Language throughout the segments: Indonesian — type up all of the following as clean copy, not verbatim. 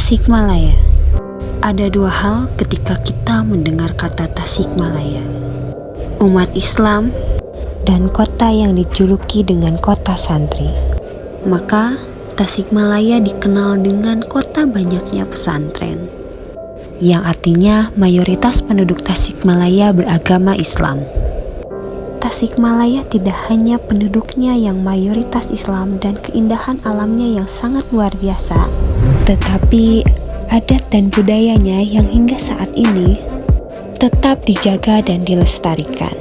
Tasikmalaya. Ada dua hal ketika kita mendengar kata Tasikmalaya. Umat Islam dan kota yang dijuluki dengan kota santri. Maka Tasikmalaya dikenal dengan kota banyaknya pesantren, yang artinya mayoritas penduduk Tasikmalaya beragama Islam. Tasikmalaya tidak hanya penduduknya yang mayoritas Islam dan keindahan alamnya yang sangat luar biasa, tetapi adat dan budayanya yang hingga saat ini tetap dijaga dan dilestarikan.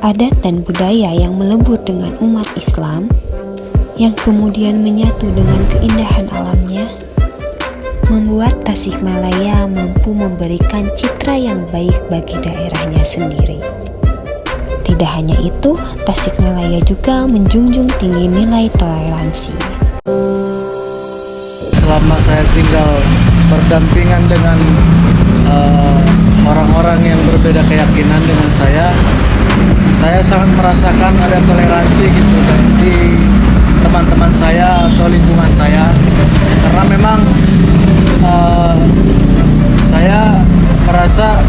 Adat dan budaya yang melebur dengan umat Islam, yang kemudian menyatu dengan keindahan alamnya, membuat Tasikmalaya mampu memberikan citra yang baik bagi daerahnya sendiri. Tidak hanya itu, Tasikmalaya juga menjunjung tinggi nilai toleransi. Selama saya tinggal berdampingan dengan orang-orang yang berbeda keyakinan dengan saya sangat merasakan ada toleransi gitu di teman-teman saya atau lingkungan saya, karena memang saya merasa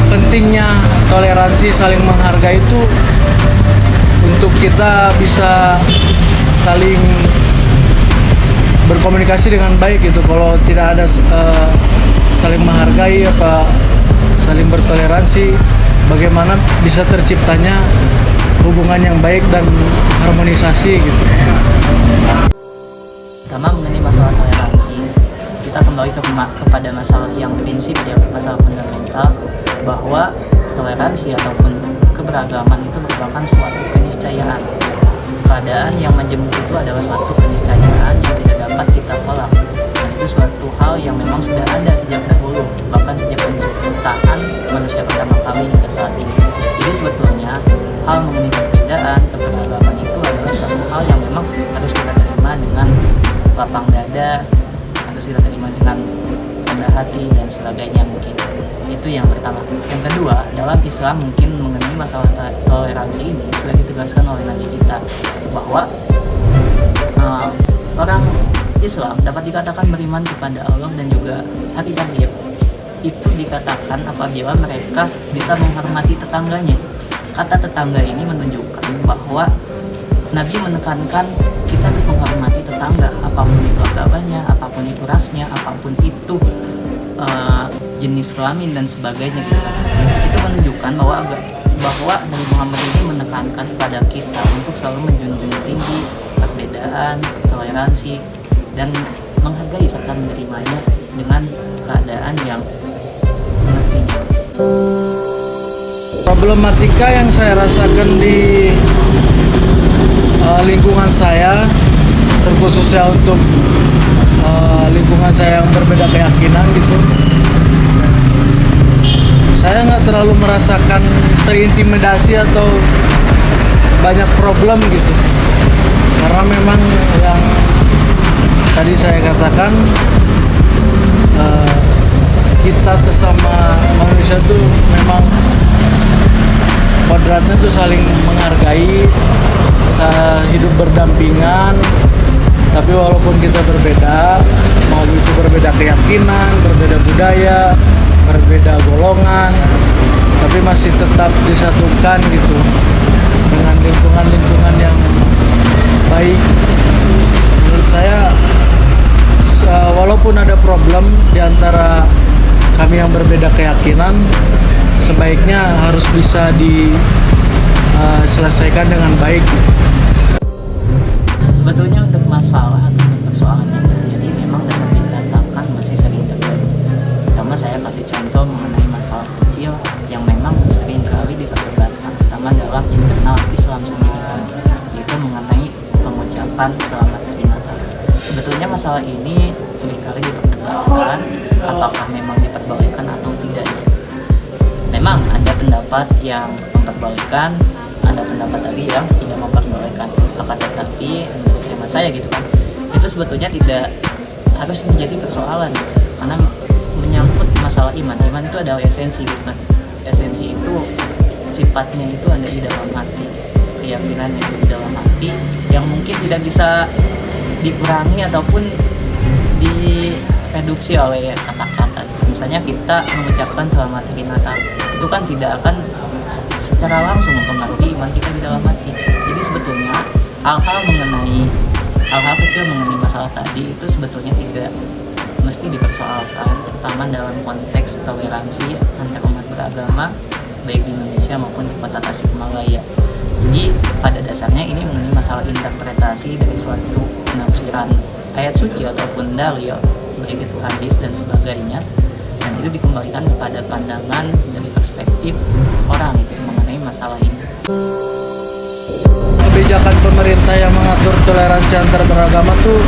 pentingnya toleransi, saling menghargai itu untuk kita bisa saling berkomunikasi dengan baik gitu. Kalau tidak ada saling menghargai saling bertoleransi, bagaimana bisa terciptanya hubungan yang baik dan harmonisasi gitu. Pertama, mengenai masalah toleransi, kita kembali kepada masalah yang prinsip ya, masalah fundamental, bahwa toleransi ataupun keberagaman itu merupakan suatu keniscayaan. Keadaan yang menjemuk itu adalah suatu keniscayaan yang tidak dapat kita tolak, dan itu suatu hal yang memang sudah ada sejak dahulu, bahkan sejak penciptaan manusia pertama kali hingga saat ini. Jadi sebetulnya hal mengenai perbedaan keberagaman itu adalah suatu hal yang memang harus kita terima dengan lapang dada, harus kita terima dengan rendah hati dan sebagainya. Mungkin itu yang pertama. Yang kedua, dalam Islam mungkin mengenai masalah toleransi ini sudah ditegaskan oleh Nabi kita bahwa orang Islam dapat dikatakan beriman kepada Allah dan juga hari akhir. Itu dikatakan apabila mereka bisa menghormati tetangganya. Kata tetangga ini menunjukkan bahwa Nabi menekankan kita harus menghormati tetangga, apapun itu agamanya, apapun itu rasnya, apapun itu jenis kelamin dan sebagainya gitu kan. Itu menunjukkan bahwa Nabi Muhammad ini menekankan pada kita untuk selalu menjunjung tinggi perbedaan, toleransi, dan menghargai serta menerimanya dengan keadaan yang semestinya. Problematika yang saya rasakan di lingkungan saya, terkhususnya untuk lingkungan saya yang berbeda keyakinan gitu, saya nggak terlalu merasakan terintimidasi atau banyak problem gitu, karena memang yang tadi saya katakan, kita sesama manusia tuh memang kodratnya tuh saling menghargai, hidup berdampingan. Tapi walaupun kita berbeda, mau itu berbeda keyakinan, berbeda budaya, berbeda golongan, tapi masih tetap disatukan gitu dengan lingkungan-lingkungan yang baik. Menurut saya, walaupun ada problem di antara kami yang berbeda keyakinan, sebaiknya harus bisa diselesaikan dengan baik. Sebetulnya untuk masalah atau persoalan yang terjadi memang dapat dikatakan masih sering terjadi. Pertama, saya kasih contoh mengenai masalah kecil yang memang sering kali diperdebatkan, terutama dalam internal Islam sendiri, yaitu mengenai pengucapan selamat hari Natal. Sebetulnya masalah ini sering kali diperdebatkan, apakah memang diperbolehkan atau tidaknya. Memang ada pendapat yang memperbolehkan, ada pendapat lagi yang tidak memperbolehkan. Akan tetapi menurut hemat saya gitu kan, itu sebetulnya tidak harus menjadi persoalan gitu. Karena menyangkut masalah iman itu adalah esensi gitu kan. Esensi itu sifatnya itu ada di dalam hati, keyakinan yang di dalam hati yang mungkin tidak bisa dikurangi ataupun tereduksi oleh kata-kata gitu. Misalnya kita mengucapkan selamat hari Natal, itu kan tidak akan secara langsung mempengaruhi iman kita di dalam hati. Jadi sebetulnya hal-hal kecil mengenai masalah tadi itu sebetulnya tidak mesti dipersoalkan, terutama dalam konteks toleransi antar umat beragama baik di Indonesia maupun di kota Tasikmalaya. Jadi pada dasarnya ini mengenai masalah interpretasi dari suatu penafsiran ayat suci ataupun dalil, baik itu hadis dan sebagainya, dan itu dikembalikan kepada pandangan dari perspektif orang itu mengenai masalah ini. Kebijakan pemerintah yang mengatur toleransi antar beragama tuh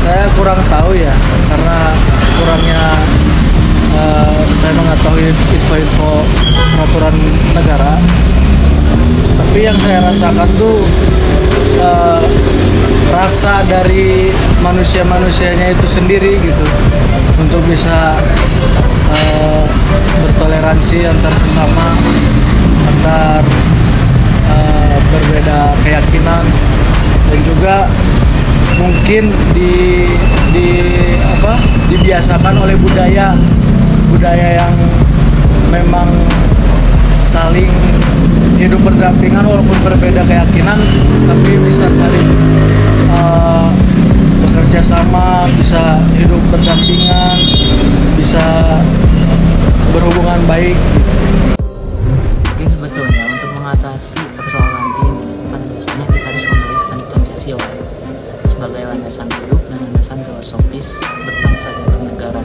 saya kurang tahu ya, karena kurangnya saya mengetahui info-info peraturan negara. Tapi yang saya rasakan tuh rasa dari manusia-manusianya itu sendiri gitu, untuk bisa bertoleransi antar sesama, antar berbeda keyakinan, dan juga mungkin dibiasakan oleh budaya yang memang saling hidup berdampingan walaupun berbeda keyakinan, tapi bisa saling bekerja sama, bisa hidup berdampingan, bisa berhubungan baik. Mungkin sebetulnya untuk mengatasi persoalan ini pada dasarnya kita harus kembalikan Pancasila sebagai landasan hidup dan landasan filosofis berbangsa dan bernegara,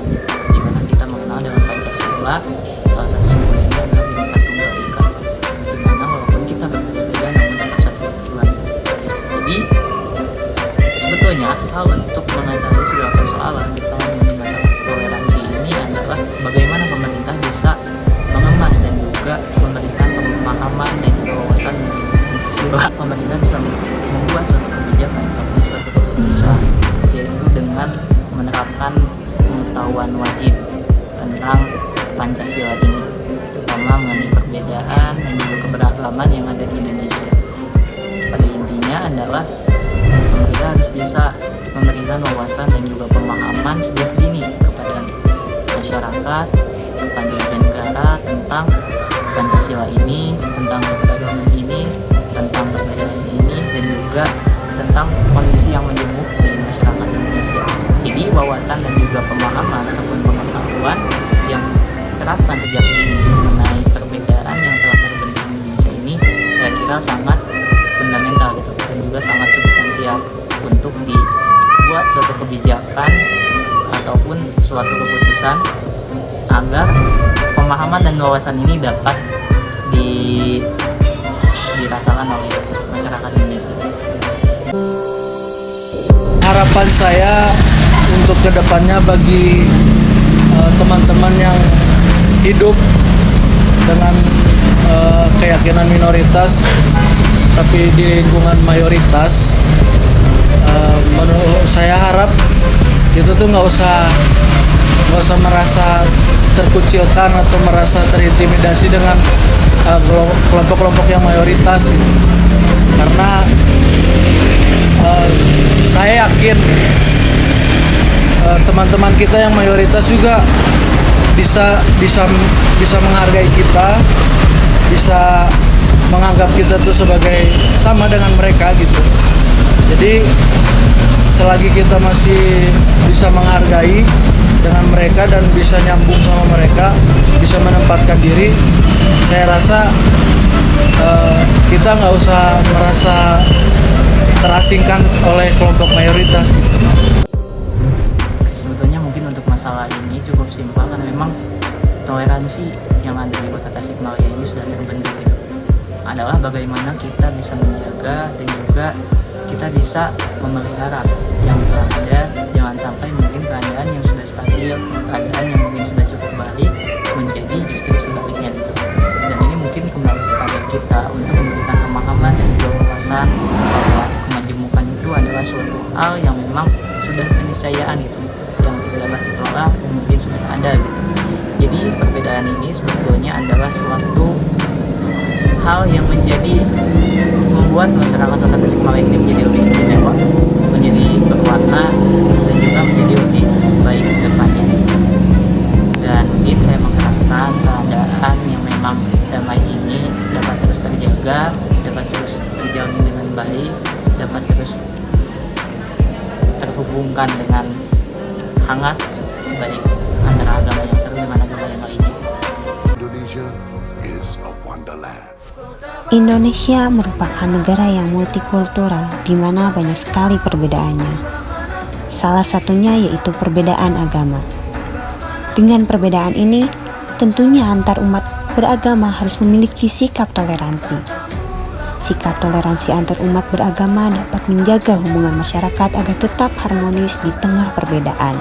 di mana kita mengenal dengan Pancasila salah satu simbolnya adalah Bhinneka Tunggal Ika, di mana walaupun kita berbeda-beda namun tetap satu tujuan. Jadi sebetulnya hal untuk mengatasi segala persoalan terutama mengenai masalah toleransi ini adalah bagaimana pemerintah bisa mengemas dan juga memberikan pemahaman dan juga wawasan mengenai Pancasila. Pemerintah bisa membuat suatu kebijakan ataupun suatu keputusan, yaitu dengan menerapkan pengetahuan wajib tentang Pancasila ini, terutama mengenai perbedaan dan juga keberagaman yang ada di Indonesia. Pada intinya adalah pemerintah harus bisa memberikan wawasan dan juga pemahaman sejak dini kepada masyarakat, kepada warga negara tentang Pancasila ini, tentang keberagaman ini, tentang perbedaan ini, dan juga tentang kondisi yang menjemuk dari masyarakat Indonesia. Jadi wawasan dan juga pemahaman ataupun pengetahuan yang diterapkan sejak dini mengenai perbedaan yang telah terbentuk di Indonesia ini, saya kira sangat fundamental gitu, dan juga sangat substansial untuk dibuat suatu kebijakan ataupun suatu keputusan agar pemahaman dan wawasan ini dapat dirasakan oleh masyarakat Indonesia. Harapan saya untuk kedepannya bagi teman-teman yang hidup dengan keyakinan minoritas tapi di lingkungan mayoritas, menurut saya harap itu tuh nggak usah merasa terkucilkan atau merasa terintimidasi dengan kelompok-kelompok yang mayoritas gitu. Karena saya yakin teman-teman kita yang mayoritas juga bisa menghargai kita, bisa menganggap kita tuh sebagai sama dengan mereka gitu. Jadi selagi kita masih bisa menghargai dengan mereka dan bisa nyambung sama mereka, bisa menempatkan diri, saya rasa kita nggak usah merasa terasingkan oleh kelompok mayoritas gitu. Sebetulnya mungkin untuk masalah ini cukup simpel karena memang toleransi yang ada di kota Tasikmalaya ini sudah terbentuk gitu. Adalah bagaimana kita bisa menjaga dan juga kita bisa memelihara yang telah ada, jangan sampai mungkin keadaan yang sudah stabil, keadaan yang mungkin sudah cukup baik menjadi justru sebaliknya gitu. Dan ini mungkin kembali kepada kita untuk memberikan pemahaman dan juga wawasan bahwa kemajemukan itu adalah suatu hal yang memang sudah keniscayaan gitu, yang tidak dapat ditolak dan mungkin sudah ada gitu. Jadi perbedaan ini sebetulnya adalah suatu hal yang membuat masyarakat kota Tasikmalaya ini menjadi lebih istimewa, menjadi berwarna, dan juga menjadi lebih baik. dihubungkan dengan hangat baik antara agama yang satu dengan agama yang lainnya. Indonesia is a wonderland. Indonesia merupakan negara yang multikultural di mana banyak sekali perbedaannya. Salah satunya yaitu perbedaan agama. Dengan perbedaan ini, tentunya antar umat beragama harus memiliki sikap toleransi. Sikap toleransi antar umat beragama dapat menjaga hubungan masyarakat agar tetap harmonis di tengah perbedaan.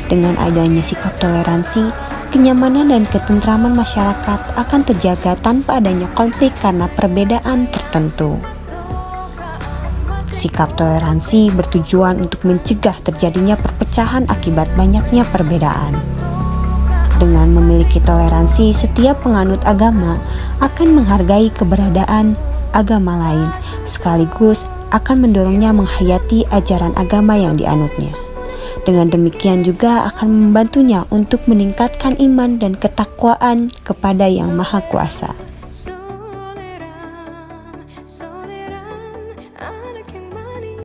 Dengan adanya sikap toleransi, kenyamanan dan ketentraman masyarakat akan terjaga tanpa adanya konflik karena perbedaan tertentu. Sikap toleransi bertujuan untuk mencegah terjadinya perpecahan akibat banyaknya perbedaan. Dengan memiliki toleransi, setiap penganut agama akan menghargai keberadaan agama lain, sekaligus akan mendorongnya menghayati ajaran agama yang dianutnya. Dengan demikian juga akan membantunya untuk meningkatkan iman dan ketakwaan kepada Yang Maha Kuasa.